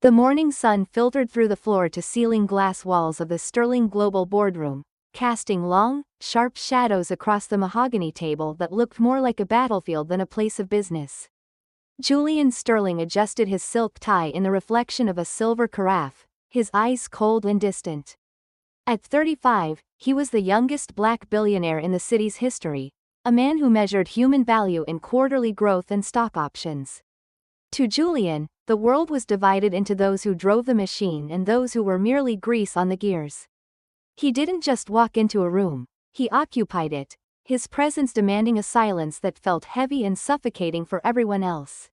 The morning sun filtered through the floor-to-ceiling glass walls of the Sterling Global boardroom, casting long, sharp shadows across the mahogany table that looked more like a battlefield than a place of business. Julian Sterling adjusted his silk tie in the reflection of a silver carafe, his eyes cold and distant. At 35, he was the youngest black billionaire in the city's history, a man who measured human value in quarterly growth and stock options. To Julian, the world was divided into those who drove the machine and those who were merely grease on the gears. He didn't just walk into a room, he occupied it, his presence demanding a silence that felt heavy and suffocating for everyone else.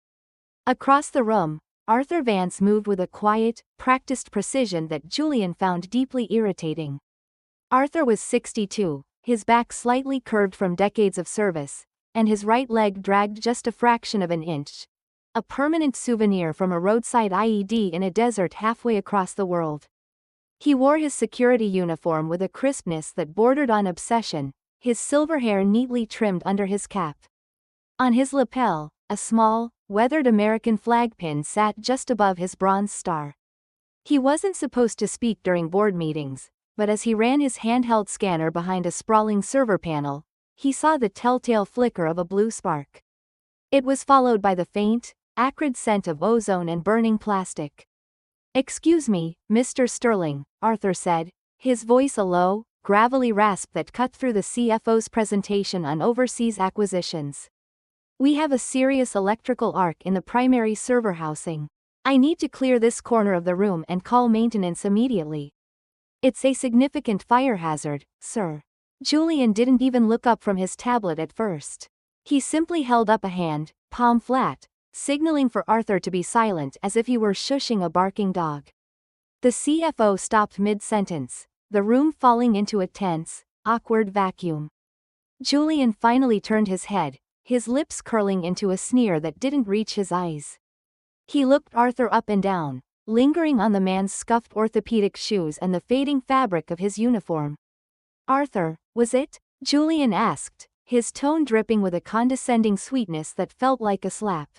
Across the room, Arthur Vance moved with a quiet, practiced precision that Julian found deeply irritating. Arthur was 62, his back slightly curved from decades of service, and his right leg dragged just a fraction of an inch. A permanent souvenir from a roadside IED in a desert halfway across the world. He wore his security uniform with a crispness that bordered on obsession, his silver hair neatly trimmed under his cap. On his lapel, a small, weathered American flag pin sat just above his bronze star. He wasn't supposed to speak during board meetings, but as he ran his handheld scanner behind a sprawling server panel, he saw the telltale flicker of a blue spark. It was followed by the faint, acrid scent of ozone and burning plastic. "Excuse me, Mr. Sterling," Arthur said, his voice a low, gravelly rasp that cut through the CFO's presentation on overseas acquisitions. "We have a serious electrical arc in the primary server housing. I need to clear this corner of the room and call maintenance immediately." "It's a significant fire hazard, sir." Julian didn't even look up from his tablet at first. He simply held up a hand, palm flat, signaling for Arthur to be silent as if he were shushing a barking dog. The CFO stopped mid-sentence, the room falling into a tense, awkward vacuum. Julian finally turned his head, his lips curling into a sneer that didn't reach his eyes. He looked Arthur up and down, lingering on the man's scuffed orthopedic shoes and the fading fabric of his uniform. "Arthur, was it?" Julian asked, his tone dripping with a condescending sweetness that felt like a slap.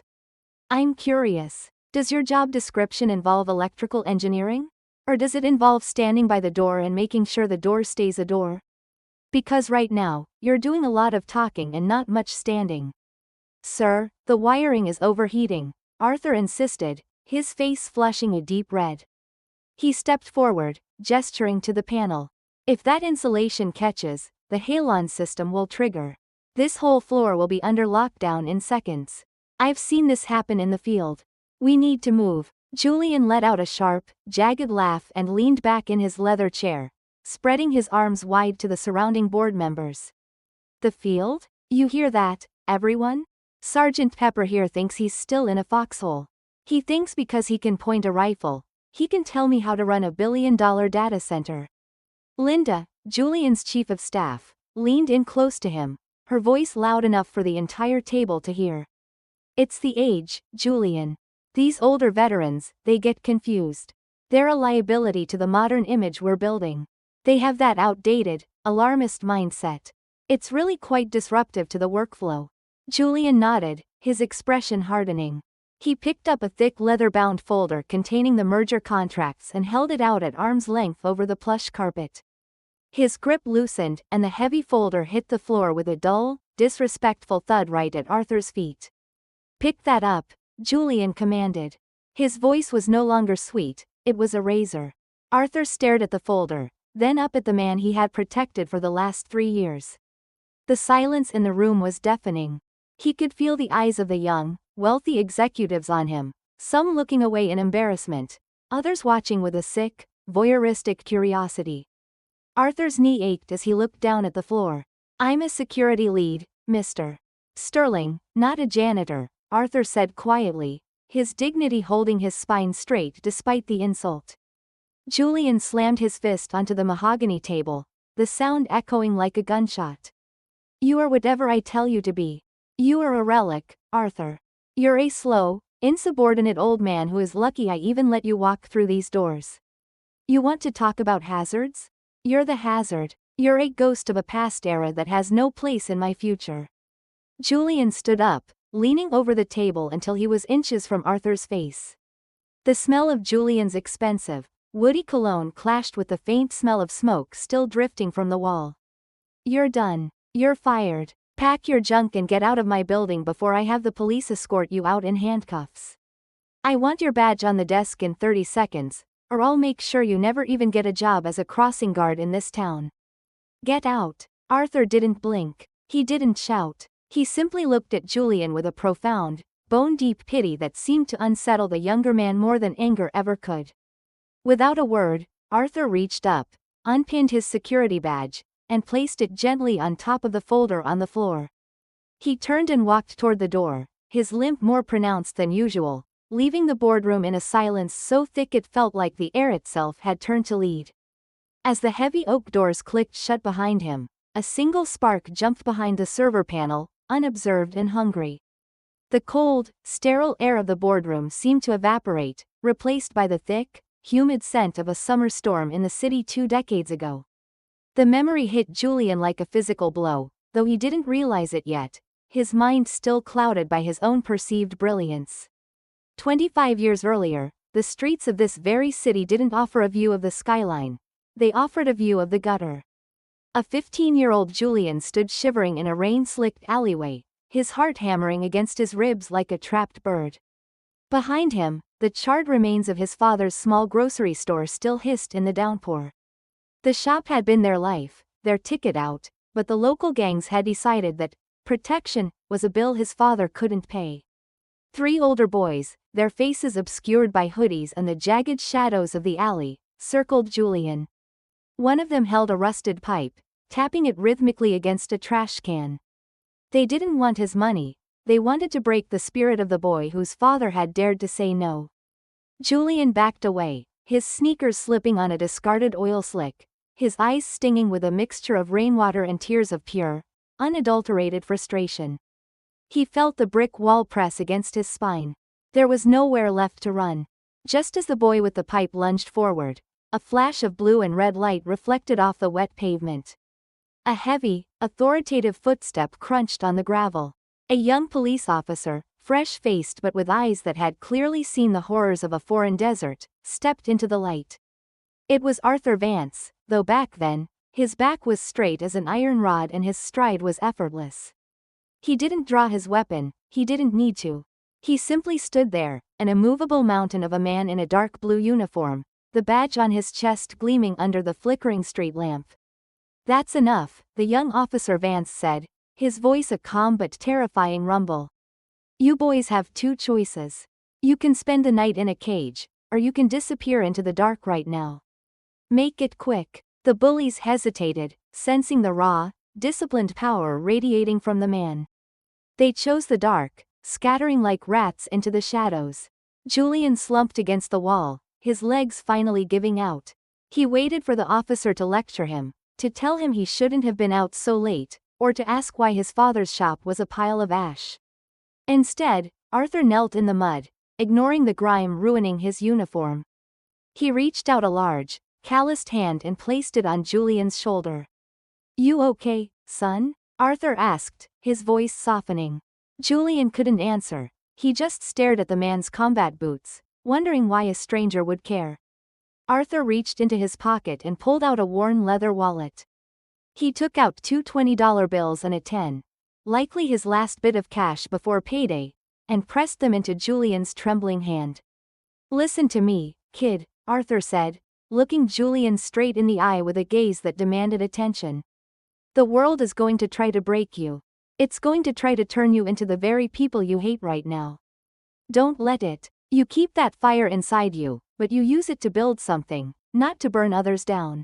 "I'm curious. Does your job description involve electrical engineering? Or does it involve standing by the door and making sure the door stays a door? Because right now, you're doing a lot of talking and not much standing." "Sir, the wiring is overheating," Arthur insisted, his face flushing a deep red. He stepped forward, gesturing to the panel. "If that insulation catches, the halon system will trigger. This whole floor will be under lockdown in seconds. I've seen this happen in the field. We need to move." Julian let out a sharp, jagged laugh and leaned back in his leather chair, spreading his arms wide to the surrounding board members. "The field? You hear that, everyone? Sergeant Pepper here thinks he's still in a foxhole. He thinks because he can point a rifle, he can tell me how to run a billion-dollar data center." Linda, Julian's chief of staff, leaned in close to him, her voice loud enough for the entire table to hear. "It's the age, Julian. These older veterans, they get confused. They're a liability to the modern image we're building. They have that outdated, alarmist mindset. It's really quite disruptive to the workflow." Julian nodded, his expression hardening. He picked up a thick leather-bound folder containing the merger contracts and held it out at arm's length over the plush carpet. His grip loosened and the heavy folder hit the floor with a dull, disrespectful thud right at Arthur's feet. "Pick that up," Julian commanded. His voice was no longer sweet, it was a razor. Arthur stared at the folder, then up at the man he had protected for the last 3 years. The silence in the room was deafening. He could feel the eyes of the young, wealthy executives on him, some looking away in embarrassment, others watching with a sick, voyeuristic curiosity. Arthur's knee ached as he looked down at the floor. "I'm a security lead, Mr. Sterling, not a janitor," Arthur said quietly, his dignity holding his spine straight despite the insult. Julian slammed his fist onto the mahogany table, the sound echoing like a gunshot. "You are whatever I tell you to be. You are a relic, Arthur. You're a slow, insubordinate old man who is lucky I even let you walk through these doors. You want to talk about hazards? You're the hazard. You're a ghost of a past era that has no place in my future." Julian stood up, leaning over the table until he was inches from Arthur's face. The smell of Julian's expensive, woody cologne clashed with the faint smell of smoke still drifting from the wall. You're done. You're fired. Pack your junk and get out of my building before I have the police escort you out in handcuffs. I want your badge on the desk in 30 seconds, or I'll make sure you never even get a job as a crossing guard in this town. Get out. Arthur didn't blink. He didn't shout. He simply looked at Julian with a profound, bone-deep pity that seemed to unsettle the younger man more than anger ever could. Without a word, Arthur reached up, unpinned his security badge, and placed it gently on top of the folder on the floor. He turned and walked toward the door, his limp more pronounced than usual, leaving the boardroom in a silence so thick it felt like the air itself had turned to lead. As the heavy oak doors clicked shut behind him, a single spark jumped behind the server panel, unobserved and hungry. The cold, sterile air of the boardroom seemed to evaporate, replaced by the thick, humid scent of a summer storm in the city 2 decades ago. The memory hit Julian like a physical blow, though he didn't realize it yet, his mind still clouded by his own perceived brilliance. 25 years earlier, the streets of this very city didn't offer a view of the skyline. They offered a view of the gutter. A 15-year-old Julian stood shivering in a rain-slicked alleyway, his heart hammering against his ribs like a trapped bird. Behind him, the charred remains of his father's small grocery store still hissed in the downpour. The shop had been their life, their ticket out, but the local gangs had decided that protection was a bill his father couldn't pay. 3 older boys, their faces obscured by hoodies and the jagged shadows of the alley, circled Julian. One of them held a rusted pipe, tapping it rhythmically against a trash can. They didn't want his money, they wanted to break the spirit of the boy whose father had dared to say no. Julian backed away, his sneakers slipping on a discarded oil slick, his eyes stinging with a mixture of rainwater and tears of pure, unadulterated frustration. He felt the brick wall press against his spine. There was nowhere left to run. Just as the boy with the pipe lunged forward, a flash of blue and red light reflected off the wet pavement. A heavy, authoritative footstep crunched on the gravel. A young police officer, fresh-faced but with eyes that had clearly seen the horrors of a foreign desert, stepped into the light. It was Arthur Vance, though back then, his back was straight as an iron rod and his stride was effortless. He didn't draw his weapon, he didn't need to. He simply stood there, an immovable mountain of a man in a dark blue uniform, the badge on his chest gleaming under the flickering street lamp. That's enough, the young officer Vance said, his voice a calm but terrifying rumble. You boys have 2 choices. You can spend the night in a cage, or you can disappear into the dark right now. Make it quick. The bullies hesitated, sensing the raw, disciplined power radiating from the man. They chose the dark, scattering like rats into the shadows. Julian slumped against the wall, his legs finally giving out. He waited for the officer to lecture him, to tell him he shouldn't have been out so late, or to ask why his father's shop was a pile of ash. Instead, Arthur knelt in the mud, ignoring the grime ruining his uniform. He reached out a large, calloused hand and placed it on Julian's shoulder. You okay, son? Arthur asked, his voice softening. Julian couldn't answer, he just stared at the man's combat boots, wondering why a stranger would care. Arthur reached into his pocket and pulled out a worn leather wallet. He took out 2 $20 bills and a 10, likely his last bit of cash before payday, and pressed them into Julian's trembling hand. Listen to me, kid, Arthur said, looking Julian straight in the eye with a gaze that demanded attention. The world is going to try to break you. It's going to try to turn you into the very people you hate right now. Don't let it. You keep that fire inside you, but you use it to build something, not to burn others down.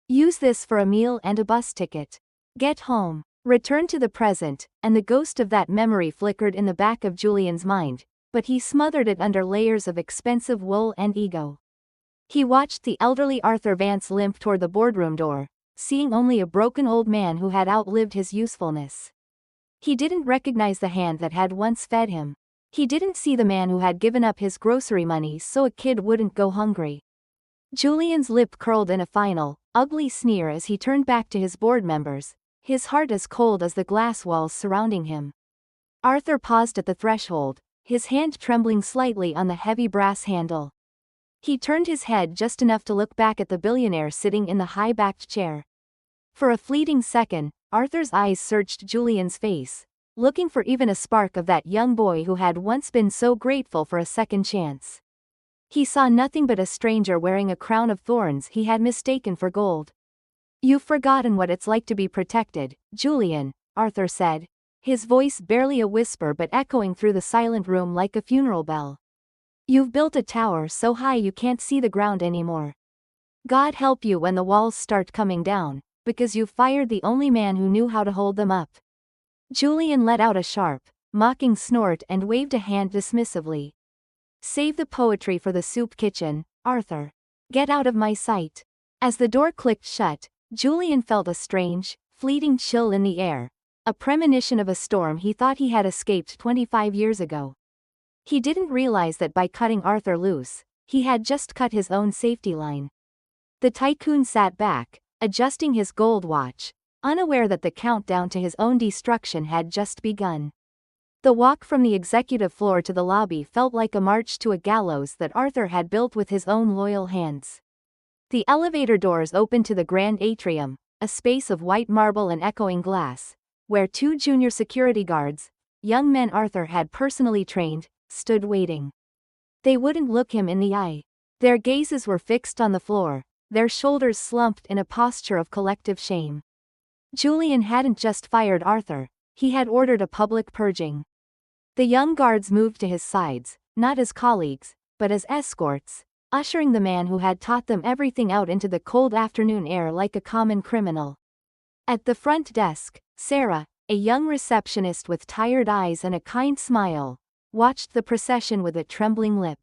Use this for a meal and a bus ticket. Get home. Return to the present, and the ghost of that memory flickered in the back of Julian's mind, but he smothered it under layers of expensive wool and ego. He watched the elderly Arthur Vance limp toward the boardroom door, seeing only a broken old man who had outlived his usefulness. He didn't recognize the hand that had once fed him. He didn't see the man who had given up his grocery money so a kid wouldn't go hungry. Julian's lip curled in a final, ugly sneer as he turned back to his board members, his heart as cold as the glass walls surrounding him. Arthur paused at the threshold, his hand trembling slightly on the heavy brass handle. He turned his head just enough to look back at the billionaire sitting in the high-backed chair. For a fleeting second, Arthur's eyes searched Julian's face, looking for even a spark of that young boy who had once been so grateful for a second chance. He saw nothing but a stranger wearing a crown of thorns he had mistaken for gold. "You've forgotten what it's like to be protected, Julian," Arthur said, his voice barely a whisper but echoing through the silent room like a funeral bell. "You've built a tower so high you can't see the ground anymore. God help you when the walls start coming down, because you've fired the only man who knew how to hold them up." Julian let out a sharp, mocking snort and waved a hand dismissively. "Save the poetry for the soup kitchen, Arthur. Get out of my sight." As the door clicked shut, Julian felt a strange, fleeting chill in the air, a premonition of a storm he thought he had escaped 25 years ago. He didn't realize that by cutting Arthur loose, he had just cut his own safety line. The tycoon sat back, adjusting his gold watch, unaware that the countdown to his own destruction had just begun. The walk from the executive floor to the lobby felt like a march to a gallows that Arthur had built with his own loyal hands. The elevator doors opened to the grand atrium, a space of white marble and echoing glass, where two junior security guards, young men Arthur had personally trained, stood waiting. They wouldn't look him in the eye. Their gazes were fixed on the floor, their shoulders slumped in a posture of collective shame. Julian hadn't just fired Arthur, he had ordered a public purging. The young guards moved to his sides, not as colleagues, but as escorts, ushering the man who had taught them everything out into the cold afternoon air like a common criminal. At the front desk, Sarah, a young receptionist with tired eyes and a kind smile, watched the procession with a trembling lip.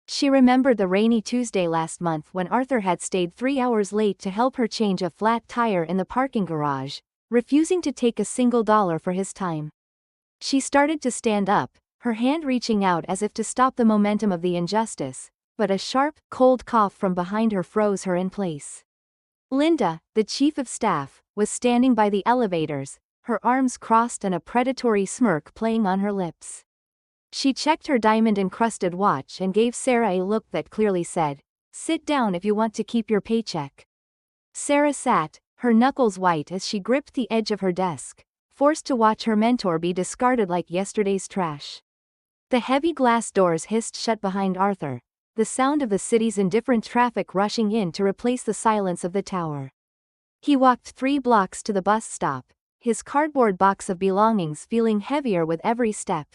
She remembered the rainy Tuesday last month when Arthur had stayed 3 hours late to help her change a flat tire in the parking garage, refusing to take a single dollar for his time. She started to stand up, her hand reaching out as if to stop the momentum of the injustice, but a sharp, cold cough from behind her froze her in place. Linda, the chief of staff, was standing by the elevators, her arms crossed and a predatory smirk playing on her lips. She checked her diamond-encrusted watch and gave Sarah a look that clearly said, "Sit down if you want to keep your paycheck." Sarah sat, her knuckles white as she gripped the edge of her desk, forced to watch her mentor be discarded like yesterday's trash. The heavy glass doors hissed shut behind Arthur, the sound of the city's indifferent traffic rushing in to replace the silence of the tower. He walked 3 blocks to the bus stop, his cardboard box of belongings feeling heavier with every step.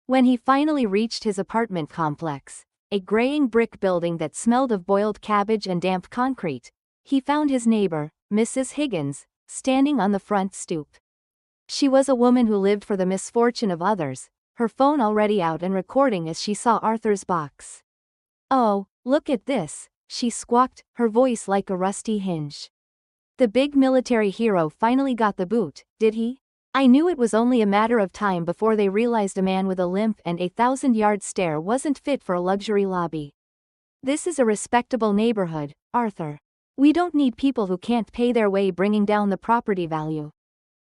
When he finally reached his apartment complex, a graying brick building that smelled of boiled cabbage and damp concrete, he found his neighbor, Mrs. Higgins, standing on the front stoop. She was a woman who lived for the misfortune of others, her phone already out and recording as she saw Arthur's box. "Oh, look at this," she squawked, her voice like a rusty hinge. "The big military hero finally got the boot, did he? I knew it was only a matter of time before they realized a man with a limp and a 1,000-yard stare wasn't fit for a luxury lobby. This is a respectable neighborhood, Arthur. We don't need people who can't pay their way bringing down the property value.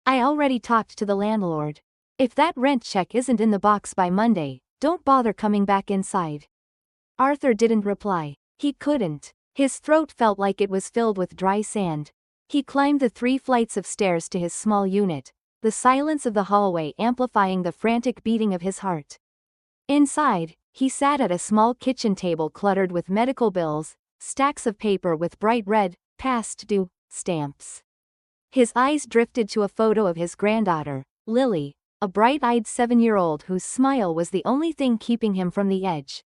I already talked to the landlord. If that rent check isn't in the box by Monday, don't bother coming back inside." Arthur didn't reply. He couldn't. His throat felt like it was filled with dry sand. He climbed the 3 flights of stairs to his small unit, the silence of the hallway amplifying the frantic beating of his heart. Inside, he sat at a small kitchen table cluttered with medical bills, stacks of paper with bright red, past due, stamps. His eyes drifted to a photo of his granddaughter, Lily, a bright-eyed 7-year-old whose smile was the only thing keeping him from the edge.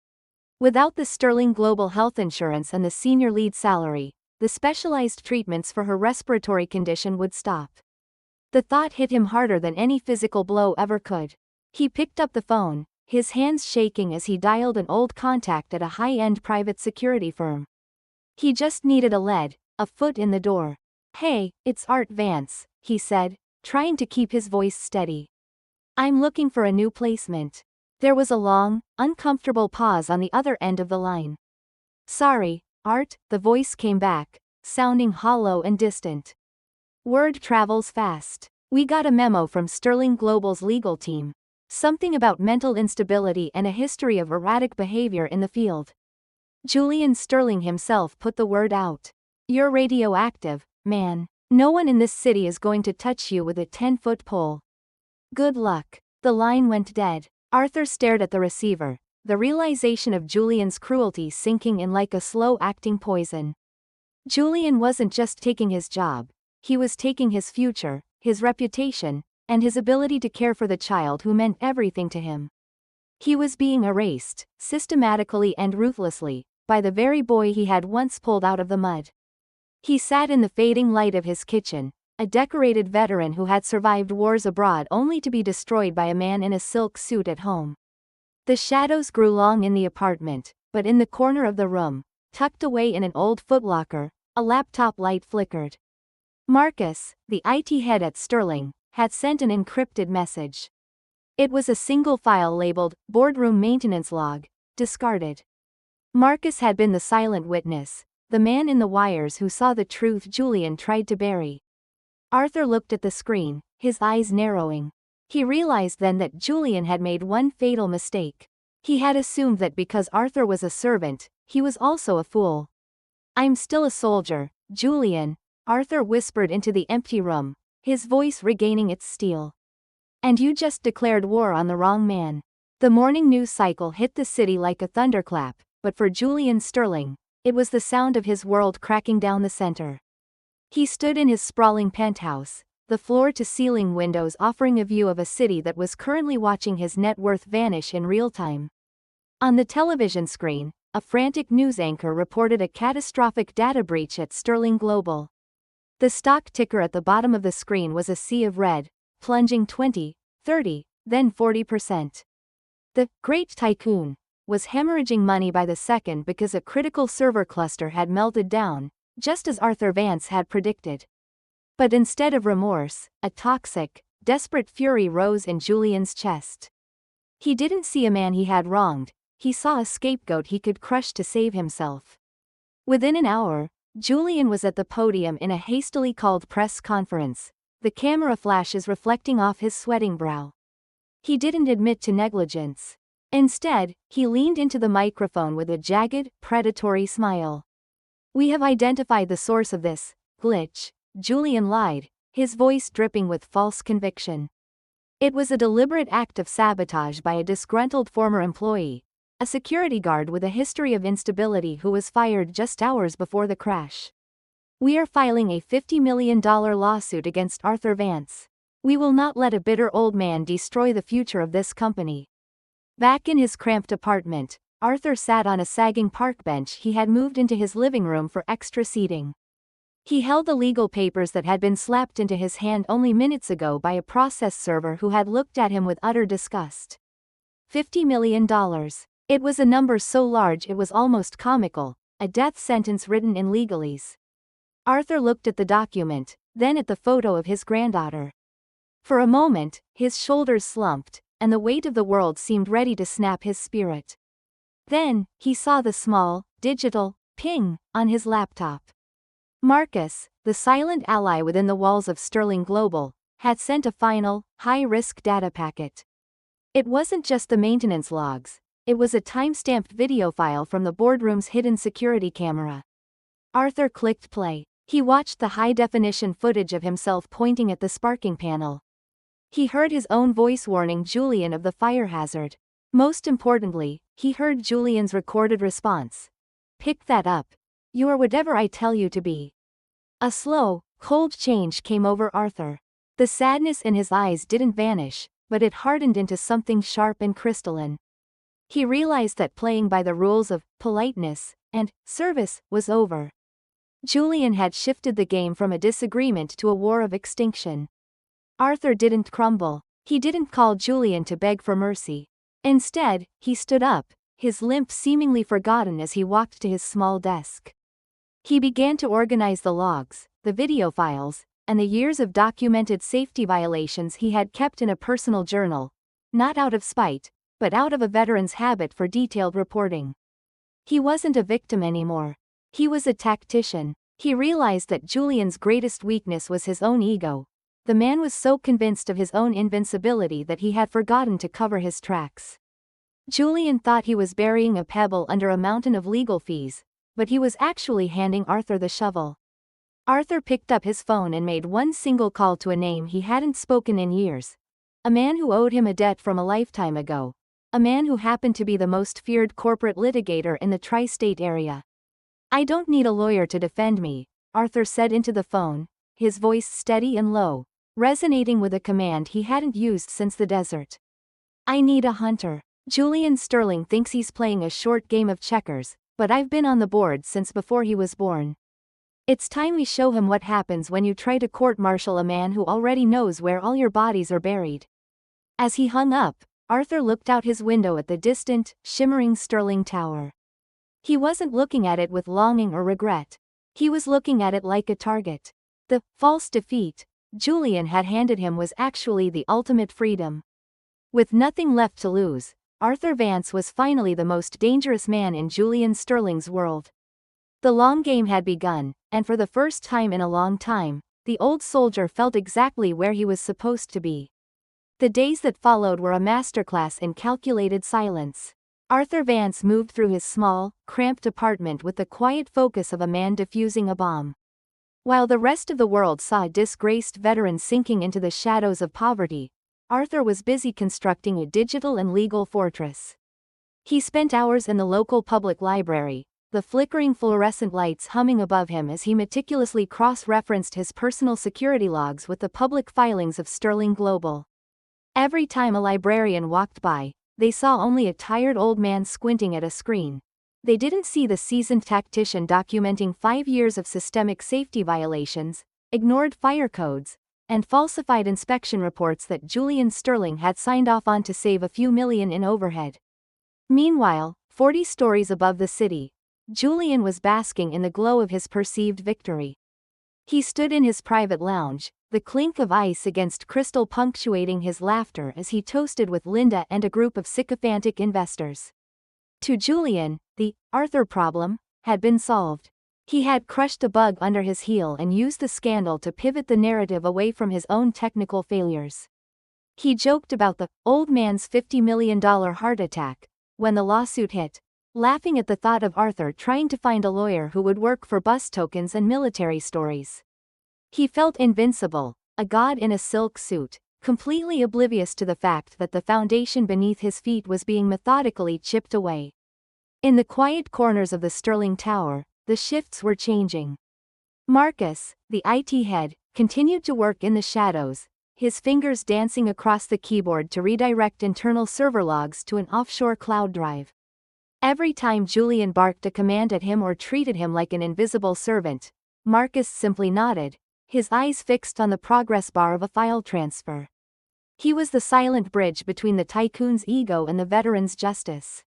Without the Sterling Global Health Insurance and the senior lead salary, the specialized treatments for her respiratory condition would stop. The thought hit him harder than any physical blow ever could. He picked up the phone, his hands shaking as he dialed an old contact at a high-end private security firm. He just needed a foot in the door. "Hey, it's Art Vance," he said, trying to keep his voice steady. "I'm looking for a new placement." There was a long, uncomfortable pause on the other end of the line. "Sorry, Art," the voice came back, sounding hollow and distant. "Word travels fast. We got a memo from Sterling Global's legal team. Something about mental instability and a history of erratic behavior in the field. Julian Sterling himself put the word out. "You're radioactive, man. No one in this city is going to touch you with a 10-foot pole. Good luck." The line went dead. Arthur stared at the receiver, the realization of Julian's cruelty sinking in like a slow-acting poison. Julian wasn't just taking his job, he was taking his future, his reputation, and his ability to care for the child who meant everything to him. He was being erased, systematically and ruthlessly, by the very boy he had once pulled out of the mud. He sat in the fading light of his kitchen, a decorated veteran who had survived wars abroad only to be destroyed by a man in a silk suit at home. The shadows grew long in the apartment, but in the corner of the room, tucked away in an old footlocker, a laptop light flickered. Marcus, the IT head at Sterling, had sent an encrypted message. It was a single file labeled, "Boardroom Maintenance Log, Discarded." Marcus had been the silent witness, the man in the wires who saw the truth Julian tried to bury. Arthur looked at the screen, his eyes narrowing. He realized then that Julian had made one fatal mistake. He had assumed that because Arthur was a servant, he was also a fool. "I'm still a soldier, Julian," Arthur whispered into the empty room, his voice regaining its steel. "And you just declared war on the wrong man." The morning news cycle hit the city like a thunderclap, but for Julian Sterling, it was the sound of his world cracking down the center. He stood in his sprawling penthouse, the floor-to-ceiling windows offering a view of a city that was currently watching his net worth vanish in real time. On the television screen, a frantic news anchor reported a catastrophic data breach at Sterling Global. The stock ticker at the bottom of the screen was a sea of red, plunging 20, 30, then 40%. The Great Tycoon was hemorrhaging money by the second because a critical server cluster had melted down, just as Arthur Vance had predicted. But instead of remorse, a toxic, desperate fury rose in Julian's chest. He didn't see a man he had wronged, he saw a scapegoat he could crush to save himself. Within an hour, Julian was at the podium in a hastily called press conference, the camera flashes reflecting off his sweating brow. He didn't admit to negligence. Instead, he leaned into the microphone with a jagged, predatory smile. "We have identified the source of this glitch," Julian lied, his voice dripping with false conviction. "It was a deliberate act of sabotage by a disgruntled former employee, a security guard with a history of instability who was fired just hours before the crash. We are filing a $50 million lawsuit against Arthur Vance. We will not let a bitter old man destroy the future of this company." Back in his cramped apartment, Arthur sat on a sagging park bench he had moved into his living room for extra seating. He held the legal papers that had been slapped into his hand only minutes ago by a process server who had looked at him with utter disgust. $50 million. It was a number so large it was almost comical, a death sentence written in legalese. Arthur looked at the document, then at the photo of his granddaughter. For a moment, his shoulders slumped, and the weight of the world seemed ready to snap his spirit. Then, he saw the small, digital, ping, on his laptop. Marcus, the silent ally within the walls of Sterling Global, had sent a final, high-risk data packet. It wasn't just the maintenance logs, it was a time-stamped video file from the boardroom's hidden security camera. Arthur clicked play. He watched the high-definition footage of himself pointing at the sparking panel. He heard his own voice warning Julian of the fire hazard. Most importantly, he heard Julian's recorded response. "Pick that up. You are whatever I tell you to be." A slow, cold change came over Arthur. The sadness in his eyes didn't vanish, but it hardened into something sharp and crystalline. He realized that playing by the rules of politeness and service was over. Julian had shifted the game from a disagreement to a war of extinction. Arthur didn't crumble. He didn't call Julian to beg for mercy. Instead, he stood up, his limp seemingly forgotten as he walked to his small desk. He began to organize the logs, the video files, and the years of documented safety violations he had kept in a personal journal, not out of spite, but out of a veteran's habit for detailed reporting. He wasn't a victim anymore. He was a tactician. He realized that Julian's greatest weakness was his own ego, The man was so convinced of his own invincibility that he had forgotten to cover his tracks. Julian thought he was burying a pebble under a mountain of legal fees, but he was actually handing Arthur the shovel. Arthur picked up his phone and made one single call to a name he hadn't spoken in years. A man who owed him a debt from a lifetime ago. A man who happened to be the most feared corporate litigator in the tri-state area. "I don't need a lawyer to defend me," Arthur said into the phone, his voice steady and low, resonating with a command he hadn't used since the desert. "I need a hunter. Julian Sterling thinks he's playing a short game of checkers, but I've been on the board since before he was born. It's time we show him what happens when you try to court-martial a man who already knows where all your bodies are buried." As he hung up, Arthur looked out his window at the distant, shimmering Sterling Tower. He wasn't looking at it with longing or regret. He was looking at it like a target. The false defeat Julian had handed him was actually the ultimate freedom. With nothing left to lose, Arthur Vance was finally the most dangerous man in Julian Sterling's world. The long game had begun, and for the first time in a long time, the old soldier felt exactly where he was supposed to be. The days that followed were a masterclass in calculated silence. Arthur Vance moved through his small, cramped apartment with the quiet focus of a man defusing a bomb. While the rest of the world saw a disgraced veteran sinking into the shadows of poverty, Arthur was busy constructing a digital and legal fortress. He spent hours in the local public library, the flickering fluorescent lights humming above him as he meticulously cross-referenced his personal security logs with the public filings of Sterling Global. Every time a librarian walked by, they saw only a tired old man squinting at a screen. They didn't see the seasoned tactician documenting 5 years of systemic safety violations, ignored fire codes, and falsified inspection reports that Julian Sterling had signed off on to save a few million in overhead. Meanwhile, 40 stories above the city, Julian was basking in the glow of his perceived victory. He stood in his private lounge, the clink of ice against crystal punctuating his laughter as he toasted with Linda and a group of sycophantic investors. To Julian, the Arthur problem had been solved. He had crushed a bug under his heel and used the scandal to pivot the narrative away from his own technical failures. He joked about the old man's $50 million heart attack when the lawsuit hit, laughing at the thought of Arthur trying to find a lawyer who would work for bus tokens and military stories. He felt invincible, a god in a silk suit, completely oblivious to the fact that the foundation beneath his feet was being methodically chipped away. In the quiet corners of the Sterling Tower, the shifts were changing. Marcus, the IT head, continued to work in the shadows, his fingers dancing across the keyboard to redirect internal server logs to an offshore cloud drive. Every time Julian barked a command at him or treated him like an invisible servant, Marcus simply nodded, his eyes fixed on the progress bar of a file transfer. He was the silent bridge between the tycoon's ego and the veteran's justice.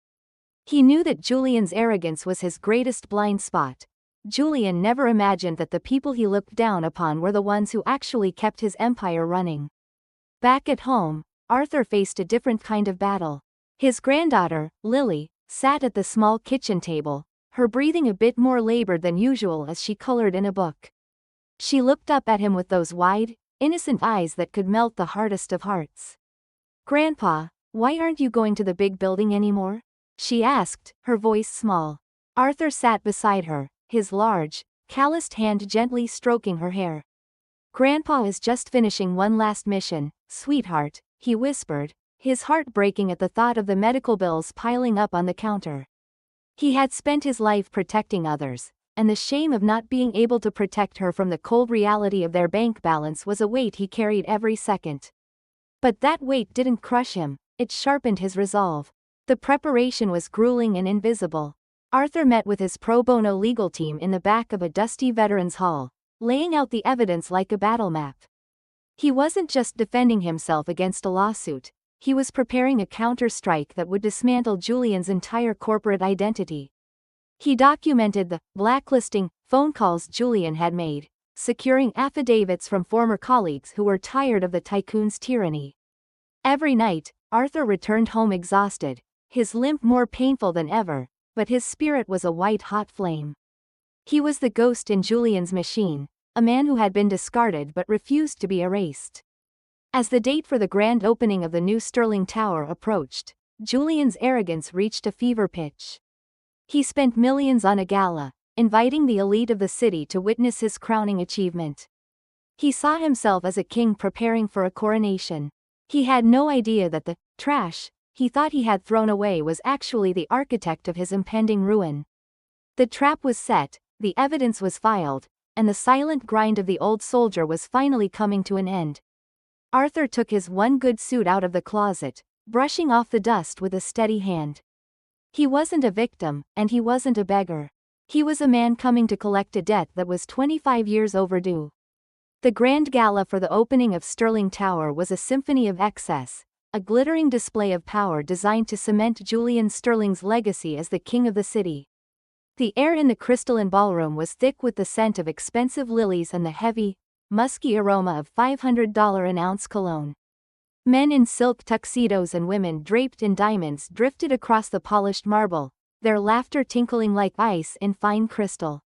He knew that Julian's arrogance was his greatest blind spot. Julian never imagined that the people he looked down upon were the ones who actually kept his empire running. Back at home, Arthur faced a different kind of battle. His granddaughter, Lily, sat at the small kitchen table, her breathing a bit more labored than usual as she colored in a book. She looked up at him with those wide, innocent eyes that could melt the hardest of hearts. "Grandpa, why aren't you going to the big building anymore?" she asked, her voice small. Arthur sat beside her, his large, calloused hand gently stroking her hair. "Grandpa is just finishing one last mission, sweetheart," he whispered, his heart breaking at the thought of the medical bills piling up on the counter. He had spent his life protecting others, and the shame of not being able to protect her from the cold reality of their bank balance was a weight he carried every second. But that weight didn't crush him, it sharpened his resolve. The preparation was grueling and invisible. Arthur met with his pro bono legal team in the back of a dusty veterans' hall, laying out the evidence like a battle map. He wasn't just defending himself against a lawsuit, he was preparing a counter-strike that would dismantle Julian's entire corporate identity. He documented the blacklisting phone calls Julian had made, securing affidavits from former colleagues who were tired of the tycoon's tyranny. Every night, Arthur returned home exhausted, his limp more painful than ever, but his spirit was a white-hot flame. He was the ghost in Julian's machine, a man who had been discarded but refused to be erased. As the date for the grand opening of the new Sterling Tower approached, Julian's arrogance reached a fever pitch. He spent millions on a gala, inviting the elite of the city to witness his crowning achievement. He saw himself as a king preparing for a coronation. He had no idea that the trash he thought he had thrown away was actually the architect of his impending ruin. The trap was set, the evidence was filed, and the silent grind of the old soldier was finally coming to an end. Arthur took his one good suit out of the closet, brushing off the dust with a steady hand. He wasn't a victim, and he wasn't a beggar. He was a man coming to collect a debt that was 25 years overdue. The grand gala for the opening of Sterling Tower was a symphony of excess, a glittering display of power designed to cement Julian Sterling's legacy as the king of the city. The air in the crystalline ballroom was thick with the scent of expensive lilies and the heavy, musky aroma of $500 an ounce cologne. Men in silk tuxedos and women draped in diamonds drifted across the polished marble, their laughter tinkling like ice in fine crystal.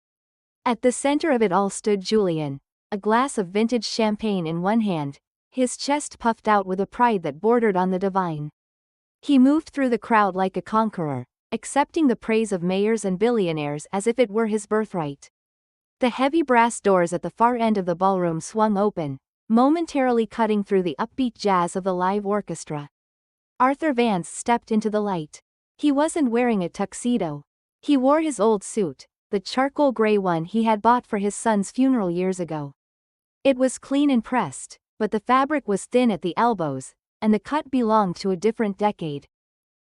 At the center of it all stood Julian, a glass of vintage champagne in one hand, his chest puffed out with a pride that bordered on the divine. He moved through the crowd like a conqueror, accepting the praise of mayors and billionaires as if it were his birthright. The heavy brass doors at the far end of the ballroom swung open, momentarily cutting through the upbeat jazz of the live orchestra. Arthur Vance stepped into the light. He wasn't wearing a tuxedo. He wore his old suit, the charcoal gray one he had bought for his son's funeral years ago. It was clean and pressed, but the fabric was thin at the elbows, and the cut belonged to a different decade.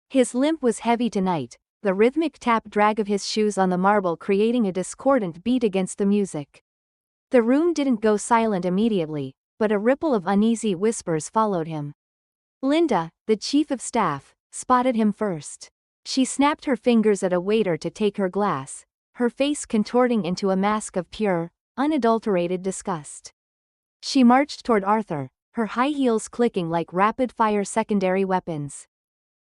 His limp was heavy tonight, the rhythmic tap-drag of his shoes on the marble creating a discordant beat against the music. The room didn't go silent immediately, but a ripple of uneasy whispers followed him. Linda, the chief of staff, spotted him first. She snapped her fingers at a waiter to take her glass, her face contorting into a mask of pure, unadulterated disgust. She marched toward Arthur, her high heels clicking like rapid-fire secondary weapons.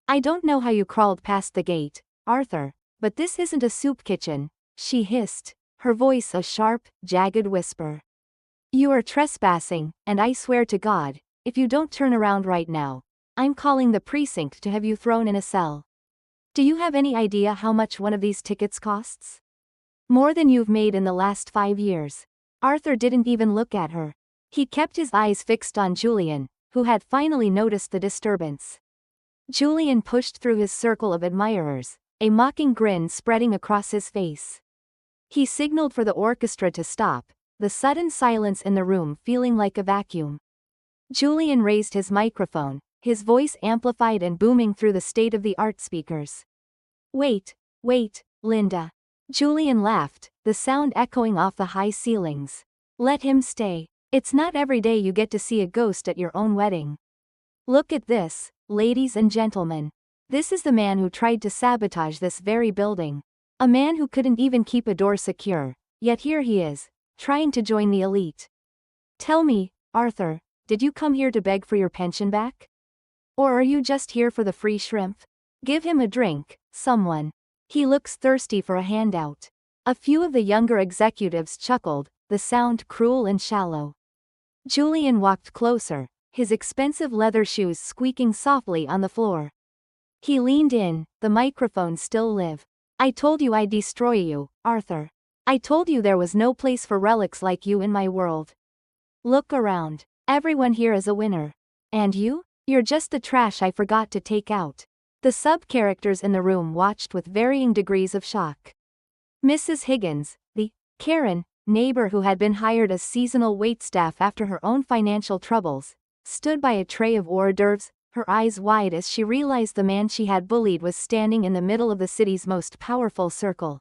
"I don't know how you crawled past the gate, Arthur, but this isn't a soup kitchen," she hissed, her voice a sharp, jagged whisper. "You are trespassing, and I swear to God, if you don't turn around right now, I'm calling the precinct to have you thrown in a cell. Do you have any idea how much one of these tickets costs? More than you've made in the last 5 years." Arthur didn't even look at her. He kept his eyes fixed on Julian, who had finally noticed the disturbance. Julian pushed through his circle of admirers, a mocking grin spreading across his face. He signaled for the orchestra to stop, the sudden silence in the room feeling like a vacuum. Julian raised his microphone, his voice amplified and booming through the state-of-the-art speakers. Wait, Linda." Julian laughed, the sound echoing off the high ceilings. "Let him stay. It's not every day you get to see a ghost at your own wedding. Look at this, ladies and gentlemen. This is the man who tried to sabotage this very building. A man who couldn't even keep a door secure, yet here he is, trying to join the elite. Tell me, Arthur, did you come here to beg for your pension back? Or are you just here for the free shrimp? Give him a drink, someone. He looks thirsty for a handout." A few of the younger executives chuckled, the sound cruel and shallow. Julian walked closer, his expensive leather shoes squeaking softly on the floor. He leaned in, the microphone still live. "I told you I'd destroy you, Arthur. I told you there was no place for relics like you in my world. Look around. Everyone here is a winner. And you? You're just the trash I forgot to take out." The sub-characters in the room watched with varying degrees of shock. Mrs. Higgins, the Karen neighbor who had been hired as seasonal waitstaff after her own financial troubles, stood by a tray of hors d'oeuvres, her eyes wide as she realized the man she had bullied was standing in the middle of the city's most powerful circle.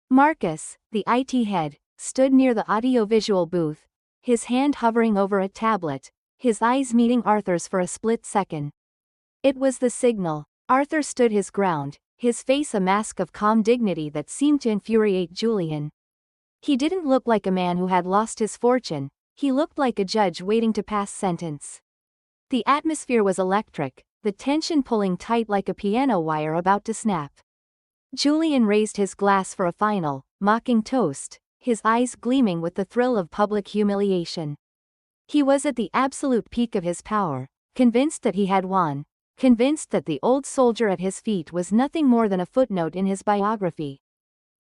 Marcus, the IT head, stood near the audiovisual booth, his hand hovering over a tablet, his eyes meeting Arthur's for a split second. It was the signal. Arthur stood his ground, his face a mask of calm dignity that seemed to infuriate Julian. He didn't look like a man who had lost his fortune, he looked like a judge waiting to pass sentence. The atmosphere was electric, the tension pulling tight like a piano wire about to snap. Julian raised his glass for a final, mocking toast, his eyes gleaming with the thrill of public humiliation. He was at the absolute peak of his power, convinced that he had won, convinced that the old soldier at his feet was nothing more than a footnote in his biography.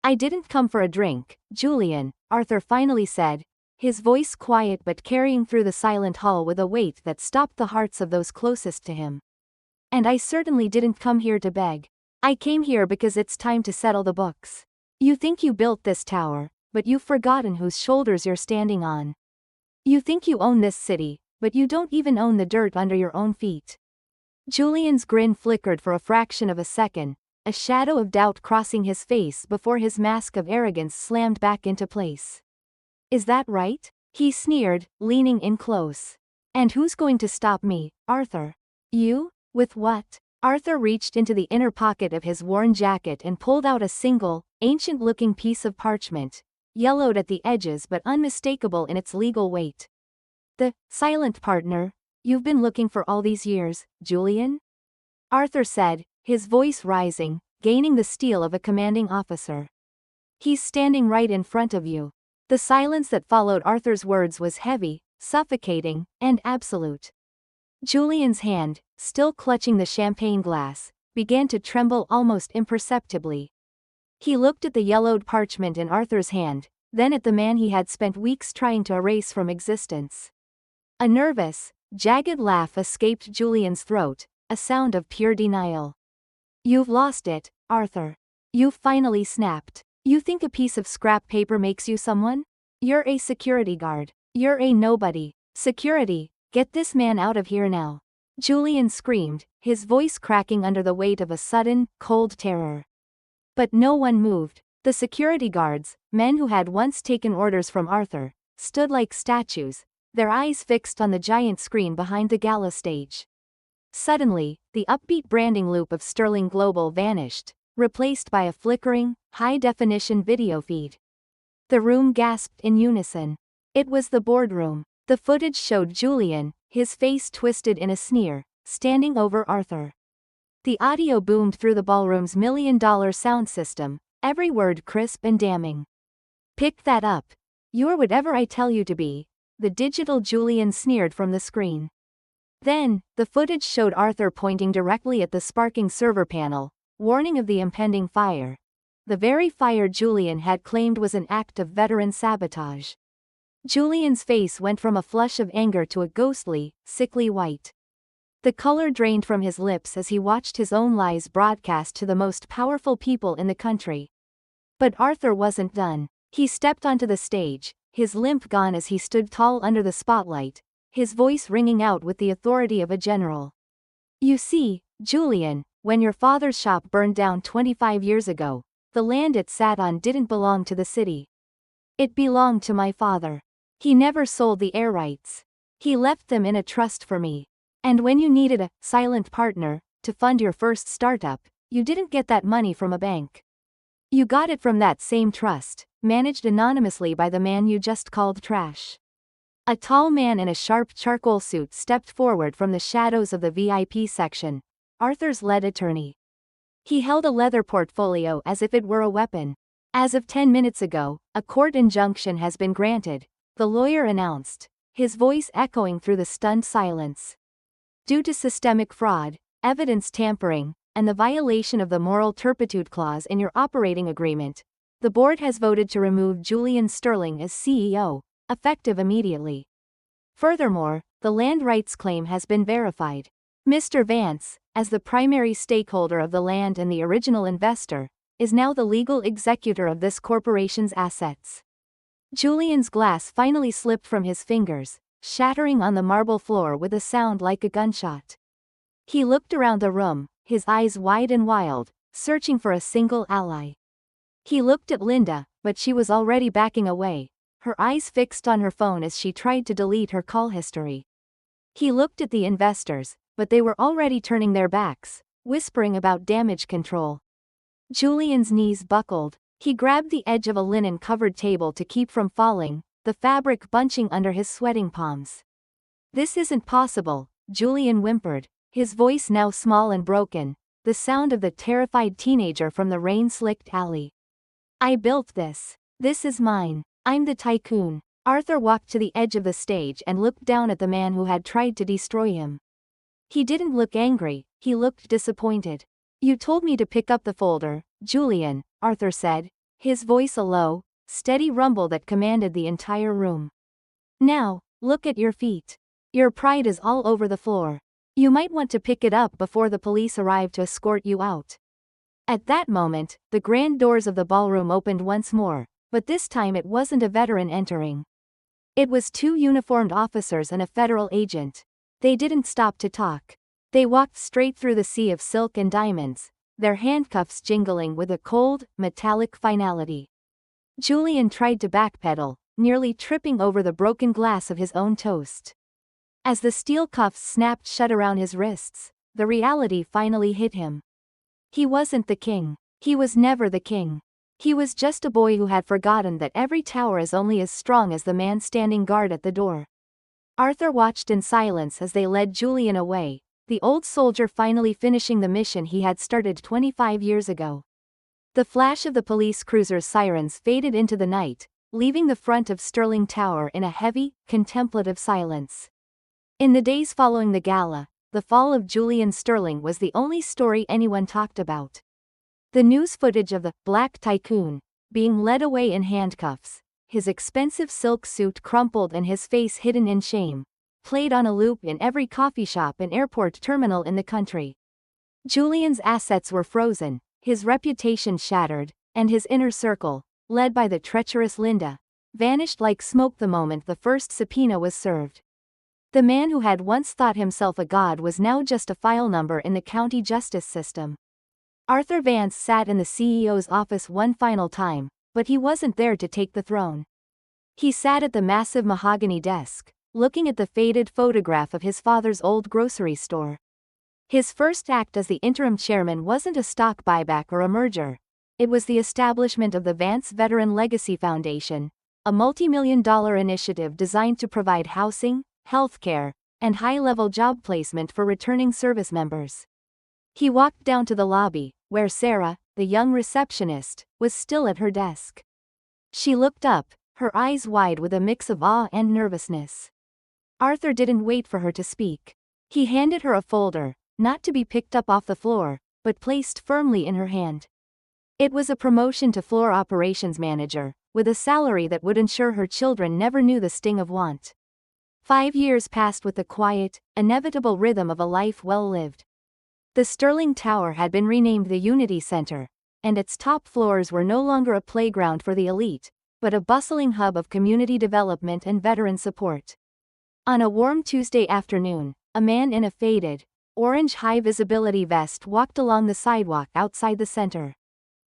"I didn't come for a drink, Julian," Arthur finally said, his voice quiet but carrying through the silent hall with a weight that stopped the hearts of those closest to him. "And I certainly didn't come here to beg. I came here because it's time to settle the books. You think you built this tower, but you've forgotten whose shoulders you're standing on. You think you own this city, but you don't even own the dirt under your own feet." Julian's grin flickered for a fraction of a second, a shadow of doubt crossing his face before his mask of arrogance slammed back into place. "Is that right?" he sneered, leaning in close. "And who's going to stop me, Arthur? You? With what?" Arthur reached into the inner pocket of his worn jacket and pulled out a single, ancient-looking piece of parchment, yellowed at the edges but unmistakable in its legal weight. "The silent partner you've been looking for all these years, Julian?" Arthur said, his voice rising, gaining the steel of a commanding officer. "He's standing right in front of you." The silence that followed Arthur's words was heavy, suffocating, and absolute. Julian's hand, still clutching the champagne glass, began to tremble almost imperceptibly. He looked at the yellowed parchment in Arthur's hand, then at the man he had spent weeks trying to erase from existence. A nervous, jagged laugh escaped Julian's throat, a sound of pure denial. "You've lost it, Arthur. You've finally snapped. You think a piece of scrap paper makes you someone? You're a security guard. You're a nobody. Security, get this man out of here now." Julian screamed, his voice cracking under the weight of a sudden, cold terror. But no one moved. The security guards, men who had once taken orders from Arthur, stood like statues, their eyes fixed on the giant screen behind the gala stage. Suddenly, the upbeat branding loop of Sterling Global vanished, replaced by a flickering, high-definition video feed. The room gasped in unison. It was the boardroom. The footage showed Julian, his face twisted in a sneer, standing over Arthur. The audio boomed through the ballroom's $1 million sound system, every word crisp and damning. "Pick that up. You're whatever I tell you to be," the digital Julian sneered from the screen. Then, the footage showed Arthur pointing directly at the sparking server panel, warning of the impending fire. The very fire Julian had claimed was an act of veteran sabotage. Julian's face went from a flush of anger to a ghostly, sickly white. The color drained from his lips as he watched his own lies broadcast to the most powerful people in the country. But Arthur wasn't done. He stepped onto the stage, his limp gone as he stood tall under the spotlight, his voice ringing out with the authority of a general. "You see, Julian, when your father's shop burned down 25 years ago, the land it sat on didn't belong to the city. It belonged to my father. He never sold the air rights. He left them in a trust for me. And when you needed a silent partner to fund your first startup, you didn't get that money from a bank. You got it from that same trust, managed anonymously by the man you just called trash." A tall man in a sharp charcoal suit stepped forward from the shadows of the VIP section, Arthur's lead attorney. He held a leather portfolio as if it were a weapon. "As of 10 minutes ago, a court injunction has been granted," the lawyer announced, his voice echoing through the stunned silence. "Due to systemic fraud, evidence tampering, and the violation of the moral turpitude clause in your operating agreement, the board has voted to remove Julian Sterling as CEO, effective immediately. Furthermore, the land rights claim has been verified. Mr. Vance, as the primary stakeholder of the land and the original investor, is now the legal executor of this corporation's assets." Julian's glass finally slipped from his fingers, shattering on the marble floor with a sound like a gunshot. He looked around the room, his eyes wide and wild, searching for a single ally. He looked at Linda, but she was already backing away, her eyes fixed on her phone as she tried to delete her call history. He looked at the investors, but they were already turning their backs, whispering about damage control. Julian's knees buckled. He grabbed the edge of a linen-covered table to keep from falling, the fabric bunching under his sweating palms. "This isn't possible," Julian whimpered, his voice now small and broken, the sound of the terrified teenager from the rain-slicked alley. "I built this. This is mine. I'm the tycoon. Arthur walked to the edge of the stage and looked down at the man who had tried to destroy him. He didn't look angry, he looked disappointed. You told me to pick up the folder, Julian, Arthur said, his voice a low, steady rumble that commanded the entire room. Now, look at your feet. Your pride is all over the floor. You might want to pick it up before the police arrive to escort you out. At that moment, the grand doors of the ballroom opened once more, but this time it wasn't a veteran entering. It was two uniformed officers and a federal agent. They didn't stop to talk. They walked straight through the sea of silk and diamonds, their handcuffs jingling with a cold, metallic finality. Julian tried to backpedal, nearly tripping over the broken glass of his own toast. As the steel cuffs snapped shut around his wrists, the reality finally hit him. He wasn't the king. He was never the king. He was just a boy who had forgotten that every tower is only as strong as the man standing guard at the door. Arthur watched in silence as they led Julian away, the old soldier finally finishing the mission he had started 25 years ago. The flash of the police cruiser's sirens faded into the night, leaving the front of Sterling Tower in a heavy, contemplative silence. In the days following the gala, the fall of Julian Sterling was the only story anyone talked about. The news footage of the Black Tycoon being led away in handcuffs, his expensive silk suit crumpled and his face hidden in shame, played on a loop in every coffee shop and airport terminal in the country. Julian's assets were frozen, his reputation shattered, and his inner circle, led by the treacherous Linda, vanished like smoke the moment the first subpoena was served. The man who had once thought himself a god was now just a file number in the county justice system. Arthur Vance sat in the CEO's office one final time, but he wasn't there to take the throne. He sat at the massive mahogany desk, looking at the faded photograph of his father's old grocery store. His first act as the interim chairman wasn't a stock buyback or a merger. It was the establishment of the Vance Veteran Legacy Foundation, a multi-million-dollar initiative designed to provide housing, healthcare, and high-level job placement for returning service members. He walked down to the lobby, where Sarah, the young receptionist, was still at her desk. She looked up, her eyes wide with a mix of awe and nervousness. Arthur didn't wait for her to speak. He handed her a folder, not to be picked up off the floor, but placed firmly in her hand. It was a promotion to floor operations manager, with a salary that would ensure her children never knew the sting of want. 5 years passed with the quiet, inevitable rhythm of a life well lived. The Sterling Tower had been renamed the Unity Center, and its top floors were no longer a playground for the elite, but a bustling hub of community development and veteran support. On a warm Tuesday afternoon, a man in a faded, orange high-visibility vest walked along the sidewalk outside the center.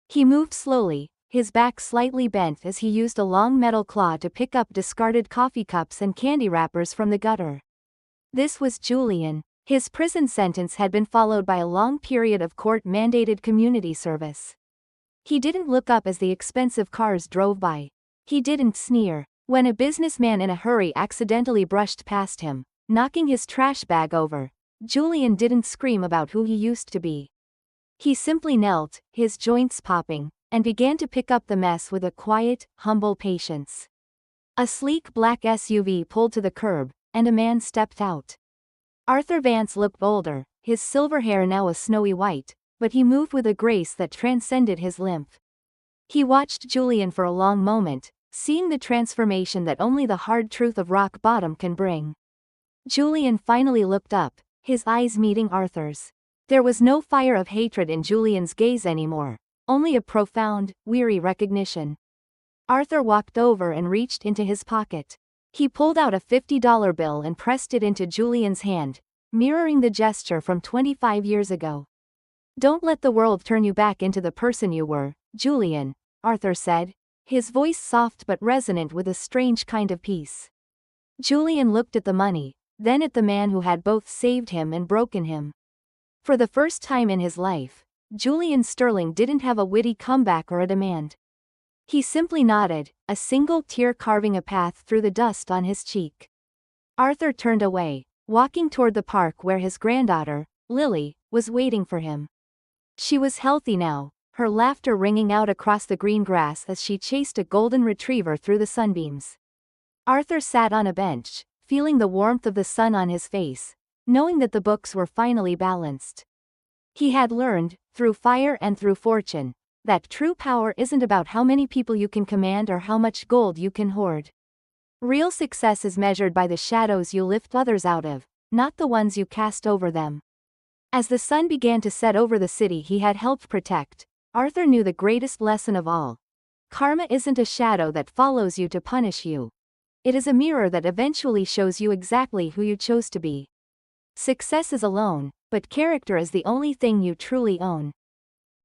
He moved slowly, his back slightly bent as he used a long metal claw to pick up discarded coffee cups and candy wrappers from the gutter. This was Julian. His prison sentence had been followed by a long period of court-mandated community service. He didn't look up as the expensive cars drove by. He didn't sneer when a businessman in a hurry accidentally brushed past him, knocking his trash bag over. Julian didn't scream about who he used to be. He simply knelt, his joints popping, and began to pick up the mess with a quiet, humble patience. A sleek black SUV pulled to the curb, and a man stepped out. Arthur Vance looked older, his silver hair now a snowy white, but he moved with a grace that transcended his limp. He watched Julian for a long moment, seeing the transformation that only the hard truth of rock bottom can bring. Julian finally looked up, his eyes meeting Arthur's. There was no fire of hatred in Julian's gaze anymore, only a profound, weary recognition. Arthur walked over and reached into his pocket. He pulled out a $50 bill and pressed it into Julian's hand, mirroring the gesture from 25 years ago. "Don't let the world turn you back into the person you were, Julian," Arthur said, his voice soft but resonant with a strange kind of peace. Julian looked at the money, then at the man who had both saved him and broken him. For the first time in his life, Julian Sterling didn't have a witty comeback or a demand. He simply nodded, a single tear carving a path through the dust on his cheek. Arthur turned away, walking toward the park where his granddaughter, Lily, was waiting for him. She was healthy now, her laughter ringing out across the green grass as she chased a golden retriever through the sunbeams. Arthur sat on a bench, feeling the warmth of the sun on his face, knowing that the books were finally balanced. He had learned, through fire and through fortune, that true power isn't about how many people you can command or how much gold you can hoard. Real success is measured by the shadows you lift others out of, not the ones you cast over them. As the sun began to set over the city he had helped protect, Arthur knew the greatest lesson of all. Karma isn't a shadow that follows you to punish you. It is a mirror that eventually shows you exactly who you chose to be. Success is alone, but character is the only thing you truly own.